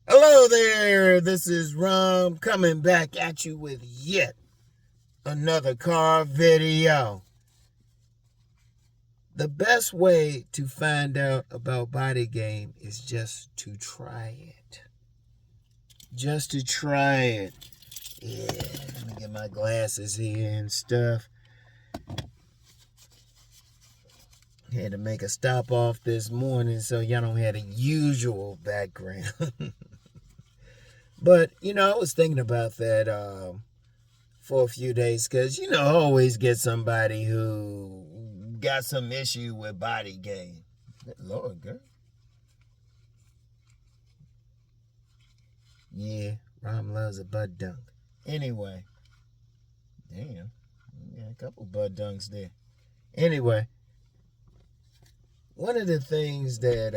Hello there, this is Rom coming back at you with yet another car video. The best way to find out about body game is just to try it. Just to try it. Yeah, let me get my glasses here and stuff. Had to make a stop off this morning so y'all don't have the usual background. But, I was thinking about that for a few days because, I always get somebody who got some issue with body game. Good Lord, girl. Yeah, Rom loves a butt dunk. Anyway, damn, got a couple butt dunks there. Anyway, one of the things that,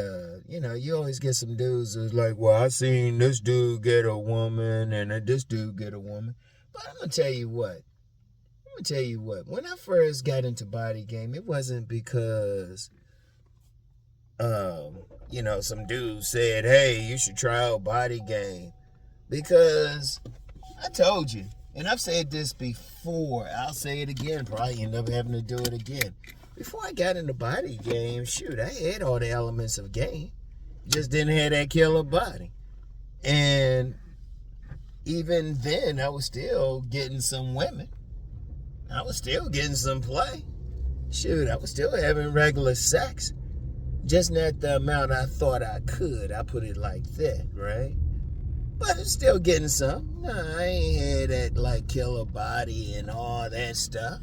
you always get some dudes who's like, well, I seen this dude get a woman and this dude get a woman. But I'm going to tell you what. When I first got into body game, it wasn't because, some dude said, hey, you should try out body game. Because I told you, and I've said this before, I'll say it again, probably end up having to do it again. Before I got into body game, shoot, I had all the elements of game. Just didn't have that killer body. And even then, I was still getting some women. I was still getting some play. Shoot, I was still having regular sex. Just not the amount I thought I could. I put it like that, right? But I'm still getting some. Nah, I ain't had that like killer body and all that stuff.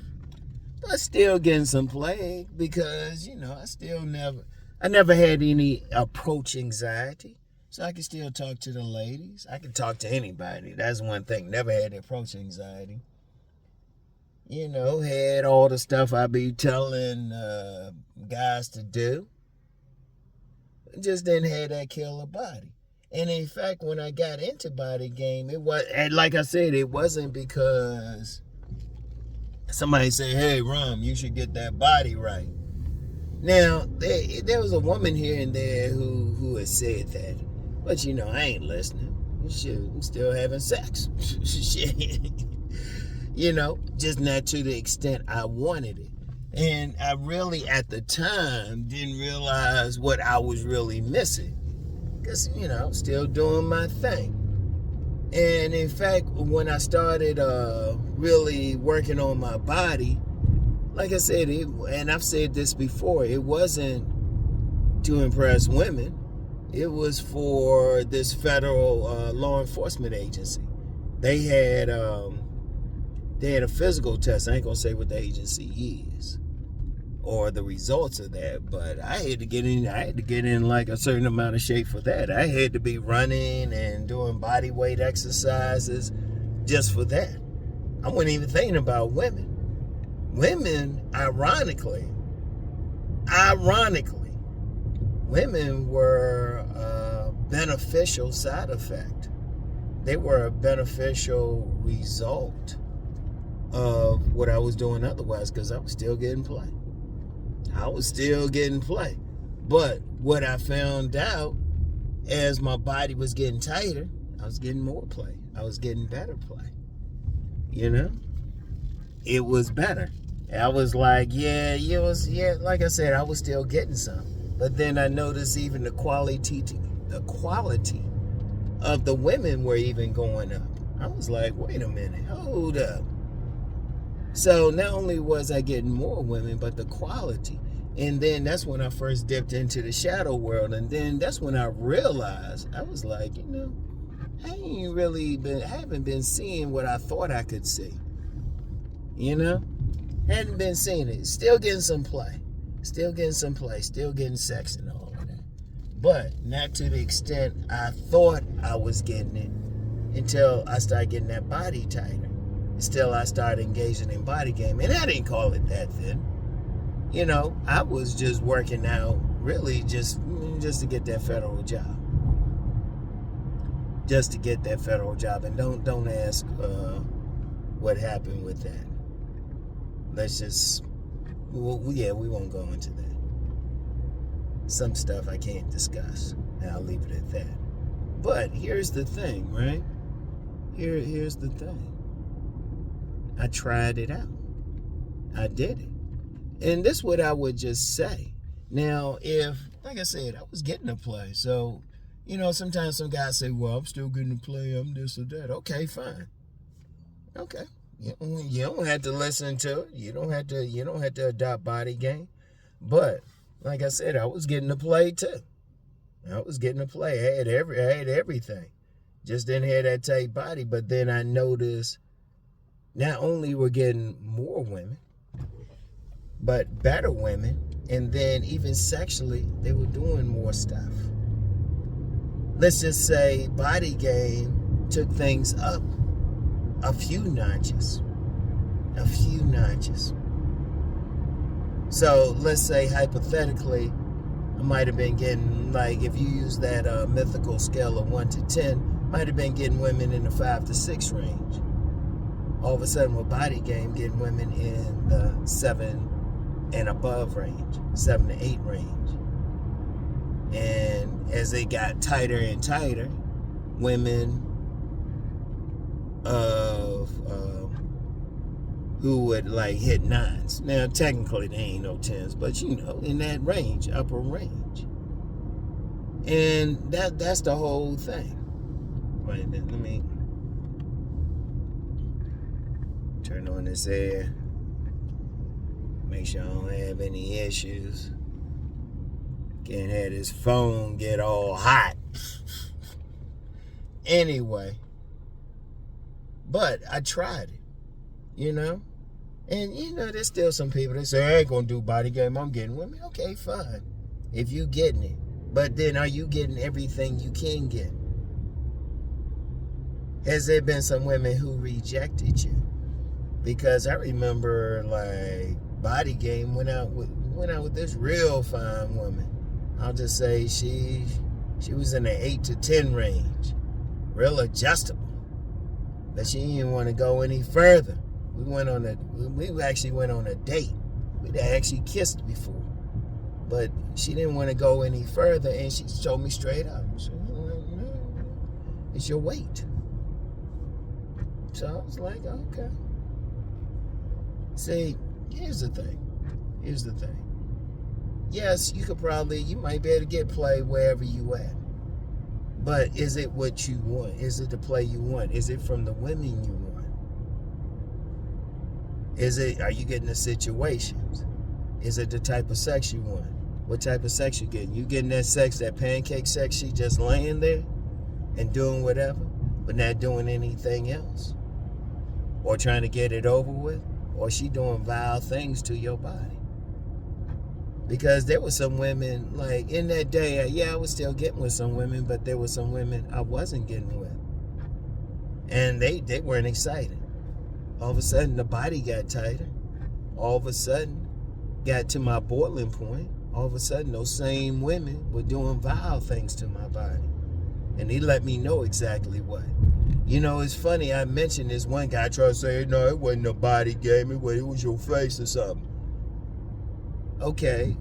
But still getting some play because, I never had any approach anxiety. So I can still talk to the ladies. I can talk to anybody. That's one thing. Never had approach anxiety. Had all the stuff I be telling guys to do. Just didn't have that killer body. And in fact, when I got into body game, it was, and like I said, it wasn't because somebody said, hey, Rom, you should get that body right. Now, there was a woman here and there who had said that. But, I ain't listening. Shit, I'm still having sex. Shit. Just not to the extent I wanted it. And I really, at the time, didn't realize what I was really missing. Because, I'm still doing my thing. And in fact, when I started really working on my body, like I said, and I've said this before, it wasn't to impress women. It was for this federal law enforcement agency. They had a physical test. I ain't gonna say what the agency is or the results of that, but I had to get in like a certain amount of shape for that. I had to be running and doing body weight exercises just for that. I wasn't even thinking about women. Women, ironically, women were a beneficial side effect. They were a beneficial result of what I was doing otherwise, because I was still getting play. But what I found out, as my body was getting tighter, I was getting more play. I was getting better play. It was better. I was like, like I said, I was still getting some. But then I noticed even the quality of the women were even going up. I was like, wait a minute, hold up. So not only was I getting more women, but the quality. And then that's when I first dipped into the shadow world. And then that's when I realized, I was like, I haven't been seeing what I thought I could see. Hadn't been seeing it. Still getting some play. Still getting sex and all of that. But not to the extent I thought I was getting it until I started getting that body tighter. Still, I started engaging in body game. And I didn't call it that then. I was just working out really just to get that federal job. Just to get that federal job. And don't ask what happened with that. Let's just, we won't go into that. Some stuff I can't discuss. And I'll leave it at that. But here's the thing, right? Here's the thing. I tried it out. I did it. And this is what I would just say. Now, if, like I said, I was getting to play. So, sometimes some guys say, well, I'm still getting to play. I'm this or that. Okay, fine. Okay. You don't have to listen to it. You don't have to adopt body game. But, like I said, I was getting to play too. I was getting to play. I had everything. Just didn't have that tight body. But then I noticed not only we're getting more women, but better women, and then even sexually, they were doing more stuff. Let's just say body game took things up a few notches. So let's say hypothetically, I might have been getting, like, if you use that mythical scale of 1 to 10, might have been getting women in the 5 to 6 range. All of a sudden with body game, getting women in the 7 and above range, 7 to 8 range. And as it got tighter and tighter, women of who would like hit 9s. Now technically they ain't no 10s, but in that range, upper range. And that's the whole thing. Wait a minute, let me turn on this air. Make sure I don't have any issues. Can't have this phone get all hot. Anyway. But I tried it, And, there's still some people that say, I ain't going to do body game. I'm getting women. Okay, fine. If you getting it. But then are you getting everything you can get? Has there been some women who rejected you? Because I remember, like, body game went out with this real fine woman. I'll just say she was in the 8 to 10 range. Real adjustable. But she didn't want to go any further. We actually went on a date. We'd actually kissed before. But she didn't want to go any further, and she told me straight up. She was like, no, it's your weight. So I was like, okay. See, here's the thing. Yes, you might be able to get play wherever you at. But is it what you want? Is it the play you want? Is it from the women you want? Are you getting the situations? Is it the type of sex you want? What type of sex you getting? You getting that sex, that pancake sex, she just laying there and doing whatever, but not doing anything else? Or trying to get it over with? Or she doing vile things to your body? Because there were some women, like in that day, I was still getting with some women, but there were some women I wasn't getting with. And they weren't excited. All of a sudden, the body got tighter. All of a sudden, got to my boiling point. All of a sudden, those same women were doing vile things to my body. And they let me know exactly what. It's funny, I mentioned this one guy tried to say, no, it wasn't a body game, it was your face or something. Okay,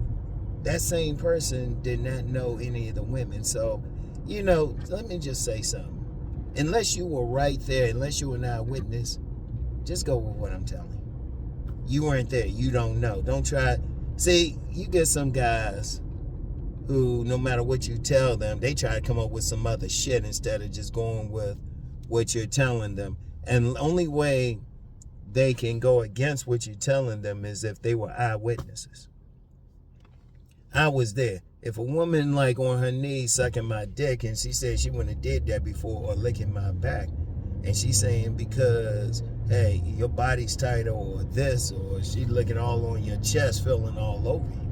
that same person did not know any of the women. So, let me just say something. Unless you were right there, unless you were an eyewitness, just go with what I'm telling you. You weren't there. You don't know. Don't try. See, you get some guys who, no matter what you tell them, they try to come up with some other shit instead of just going with what you're telling them. And the only way they can go against what you're telling them is if they were eyewitnesses. I was there. If a woman like on her knees sucking my dick and she said she wouldn't have did that before, or licking my back, and she's saying because, hey, your body's tighter or this, or she licking all on your chest, feeling all over you,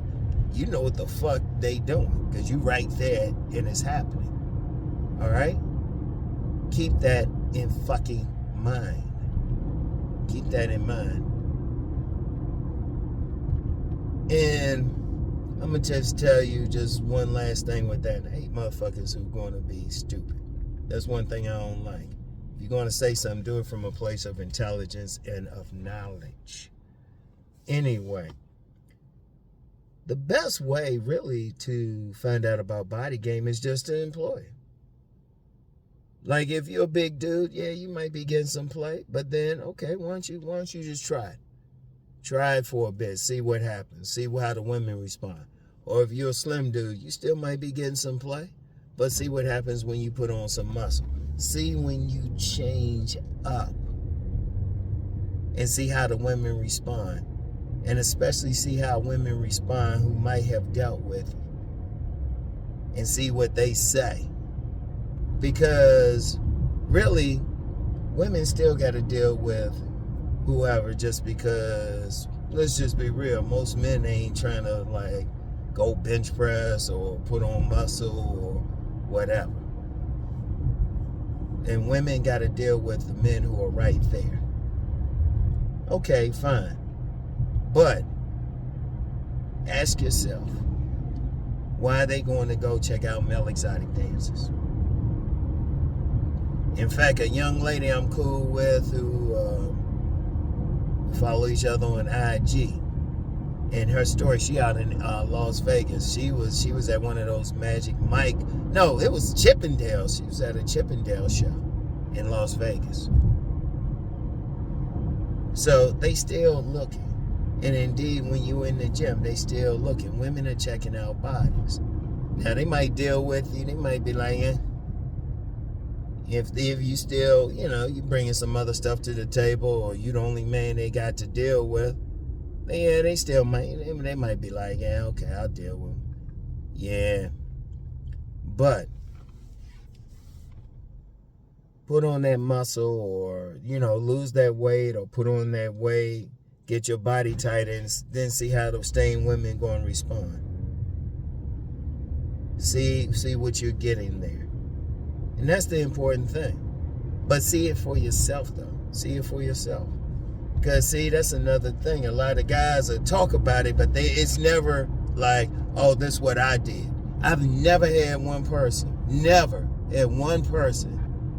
you know what the fuck they doing, because you right there and it's happening. All right? Keep that in fucking mind. Keep that in mind. And I'm going to just tell you just one last thing with that. I hate motherfuckers who are going to be stupid. That's one thing I don't like. If you're going to say something, do it from a place of intelligence and of knowledge. Anyway, the best way really to find out about body game is just to employ it. Like if you're a big dude, yeah, you might be getting some play, but then okay, why don't you just try it? Try it for a bit, see what happens, see how the women respond. Or if you're a slim dude, you still might be getting some play, but see what happens when you put on some muscle. See when you change up and see how the women respond. And especially see how women respond who might have dealt with you and see what they say. Because really, women still got to deal with whoever, just because, let's just be real, most men ain't trying to like go bench press or put on muscle or whatever. And women got to deal with the men who are right there. Okay, fine. But ask yourself, why are they going to go check out Mel Exotic Dances? In fact, a young lady I'm cool with who follow each other on IG, and her story, she out in Las Vegas. She was at one of those Magic Mike. No, it was Chippendale. She was at a Chippendale show in Las Vegas. So they still looking. And indeed, when you in the gym, they still looking. Women are checking out bodies. Now, they might deal with you. They might be like, eh. If you still, you bringing some other stuff to the table, or you the only man they got to deal with, yeah, they still might. They might be like, yeah, okay, I'll deal with them. Yeah. But put on that muscle, or, lose that weight, or put on that weight. Get your body tight, and then see how those staying women going to respond. See what you're getting there. And that's the important thing. But see it for yourself, though. See it for yourself. Because, see, that's another thing. A lot of guys will talk about it, but it's never like, oh, this is what I did. I've never had one person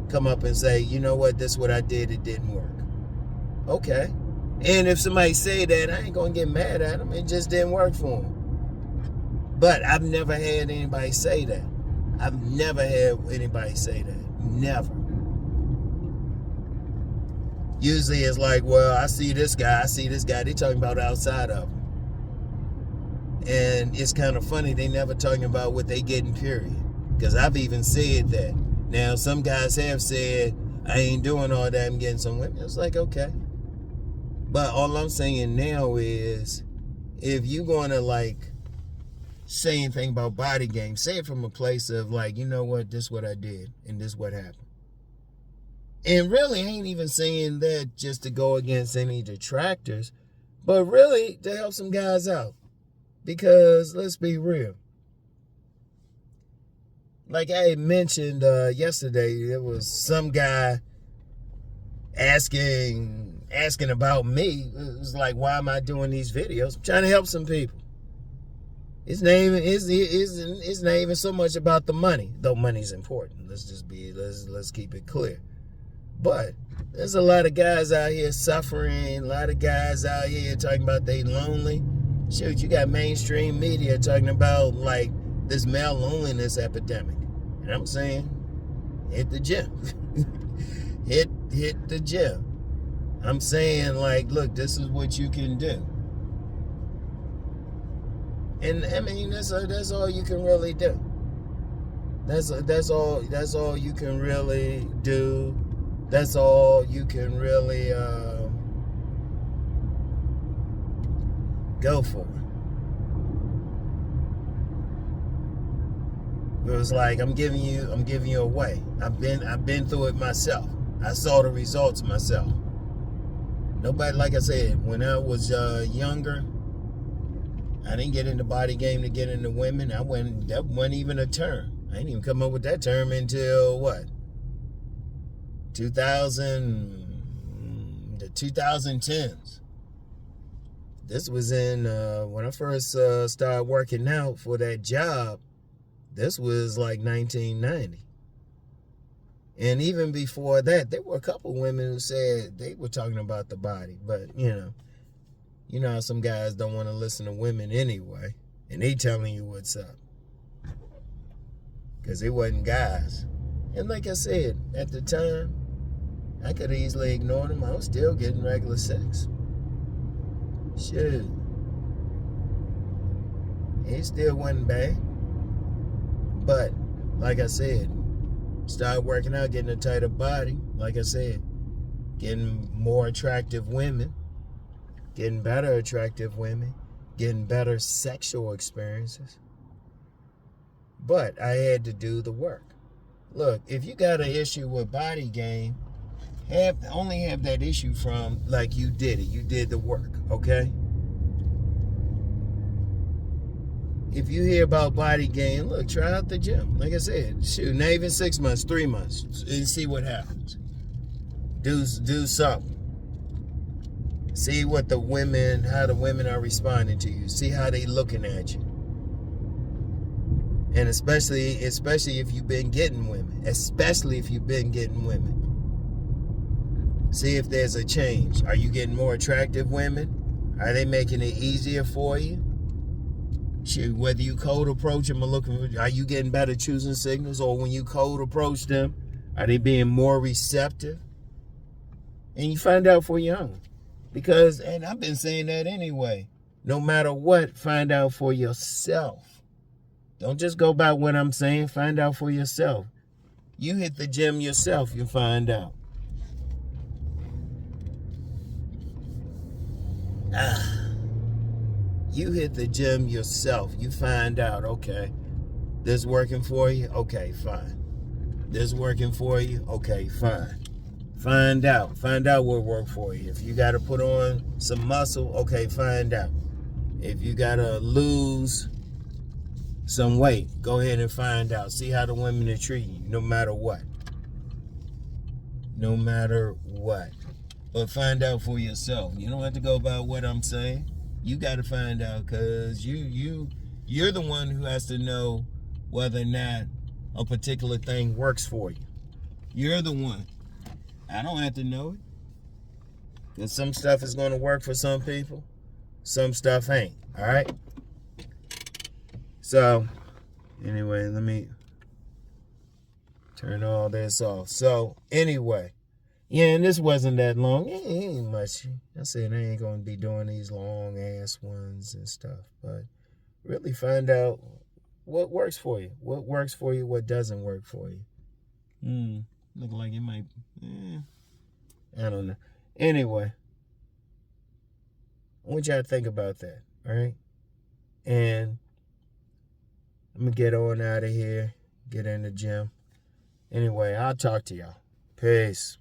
come up and say, you know what, this is what I did, it didn't work. Okay. And if somebody say that, I ain't going to get mad at them. It just didn't work for them. But I've never had anybody say that. I've never had anybody say that. Never. Usually it's like, well, I see this guy. They talking about outside of him. And it's kind of funny, they never talking about what they getting, period. Because I've even said that. Now, some guys have said, I ain't doing all that, I'm getting some women. It's like, okay. But all I'm saying now is, if you're going to like say anything about body game, say it from a place of like, you know what, this is what I did and this is what happened. And really, I ain't even saying that just to go against any detractors, but really to help some guys out. Because let's be real. Like I had mentioned yesterday, there was some guy asking about me. It was like, why am I doing these videos? I'm trying to help some people. His name isn't so much about the money, though money's important. Let's keep it clear. But there's a lot of guys out here suffering, a lot of guys out here talking about they lonely. Shoot, you got mainstream media talking about like this male loneliness epidemic. And I'm saying, hit the gym. hit the gym. I'm saying, like, look, this is what you can do. And I mean, that's all you can really do. That's all you can really do. That's all you can really go for. It was like, I'm giving you away. I've been through it myself. I saw the results myself. Nobody, like I said, when I was younger, I didn't get into body game to get into women. That wasn't even a term. I didn't even come up with that term until what? 2000, the 2010s. This was in when I first started working out for that job. This was like 1990. And even before that, there were a couple women who said they were talking about the body. But, you know how some guys don't want to listen to women anyway. And they telling you what's up. Because it wasn't guys. And like I said, at the time, I could easily ignore them. I was still getting regular sex. Shit. It still wasn't bad. But, like I said, started working out, getting a tighter body. Like I said, getting more attractive women, getting better attractive women, getting better sexual experiences. But I had to do the work. Look, if you got an issue with body game, only have that issue from like you did it. You did the work, okay? If you hear about body game, look, try out the gym. Like I said, shoot, not even 6 months, 3 months, and see what happens. Do something. See what how the women are responding to you. See how they looking at you. And especially if you've been getting women. Especially if you've been getting women. See if there's a change. Are you getting more attractive women? Are they making it easier for you? Shoot, whether you cold approach them or looking, are you getting better choosing signals? Or when you cold approach them, are they being more receptive? And you find out for your own. Because, and I've been saying that anyway, no matter what, find out for yourself. Don't just go by what I'm saying, find out for yourself. You hit the gym yourself, you find out. You hit the gym yourself, you find out, okay, this working for you? Okay, fine. This working for you? Okay, fine. Find out what worked for you. If you got to put on some muscle, okay, find out. If you got to lose some weight, go ahead and find out. See how the women are treating you, no matter what. No matter what. But find out for yourself. You don't have to go by what I'm saying. You got to find out, because you're the one who has to know whether or not a particular thing works for you. You're the one. I don't have to know it. Because some stuff is going to work for some people. Some stuff ain't. All right? So, anyway, let me turn all this off. So, anyway. Yeah, and this wasn't that long. It ain't much. I said I ain't going to be doing these long-ass ones and stuff. But really find out what works for you. What works for you, what doesn't work for you. Look like it might... I don't know. Anyway. I want y'all to think about that. All right? And I'm going to get on out of here. Get in the gym. Anyway, I'll talk to y'all. Peace.